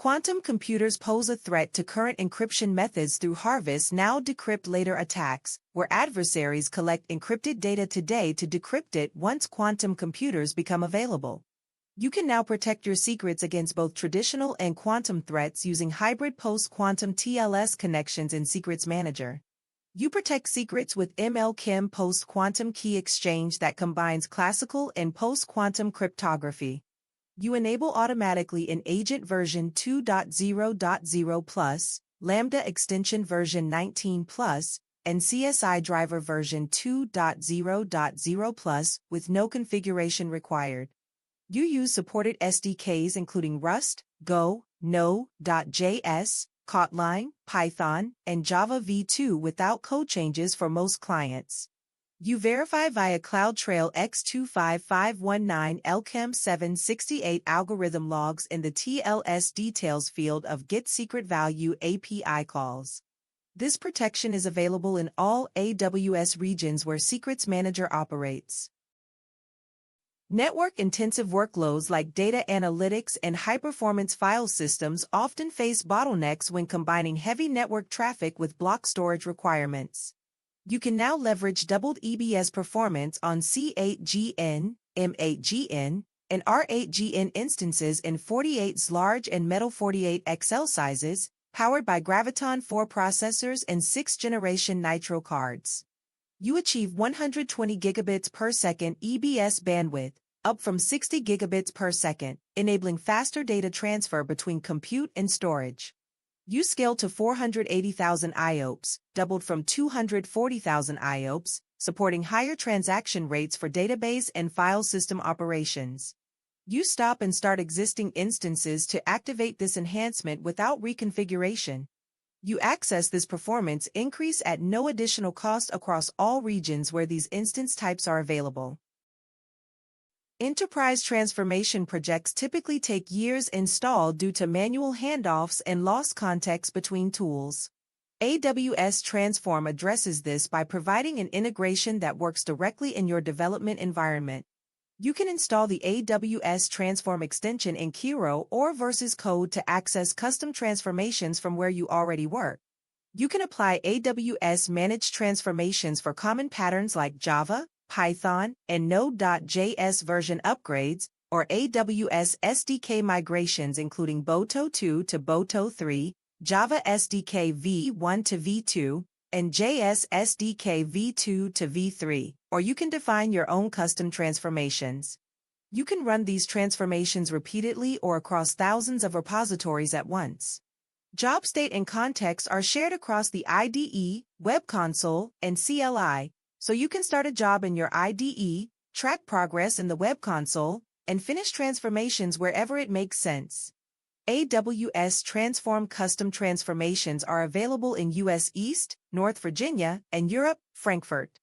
Quantum computers pose a threat to current encryption methods through harvest now decrypt later attacks, where adversaries collect encrypted data today to decrypt it once quantum computers become available. You can now protect your secrets against both traditional and quantum threats using hybrid post-quantum TLS connections in Secrets Manager. You protect secrets with ML-KIM post-quantum key exchange that combines classical and post-quantum cryptography. You enable automatically in Agent version 2.0.0+, Lambda extension version 19+, and CSI driver version 2.0.0+, with no configuration required. You use supported SDKs including Rust, Go, Node.js, Kotlin, Python, and Java v2 without code changes for most clients. You verify via CloudTrail X25519 LChem768 algorithm logs in the TLS details field of Get Secret Value API calls. This protection is available in all AWS regions where Secrets Manager operates. Network-intensive workloads like data analytics and high-performance file systems often face bottlenecks when combining heavy network traffic with block storage requirements. You can now leverage doubled EBS performance on C8GN, M8GN, and R8GN instances in 48's large and Metal 48XL sizes, powered by Graviton 4 processors and 6th-generation Nitro cards. You achieve 120 gigabits per second EBS bandwidth, up from 60 gigabits per second, enabling faster data transfer between compute and storage. You scale to 480,000 IOPS, doubled from 240,000 IOPS, supporting higher transaction rates for database and file system operations. You stop and start existing instances to activate this enhancement without reconfiguration. You access this performance increase at no additional cost across all regions where these instance types are available. Enterprise transformation projects typically take years installed due to manual handoffs and lost context between tools. AWS Transform addresses this by providing an integration that works directly in your development environment. You can install the AWS Transform extension in Kiro or VS Code to access custom transformations from where you already work. You can apply AWS managed transformations for common patterns like Java, Python, and Node.js version upgrades, or AWS SDK migrations including Boto 2 to Boto 3, Java SDK v1 to v2, and JS SDK v2 to v3, or you can define your own custom transformations. You can run these transformations repeatedly or across thousands of repositories at once. Job state and context are shared across the IDE, Web Console, and CLI, so you can start a job in your IDE, track progress in the Web Console, and finish transformations wherever it makes sense. AWS Transform custom transformations are available in US East, North Virginia, and Europe, Frankfurt.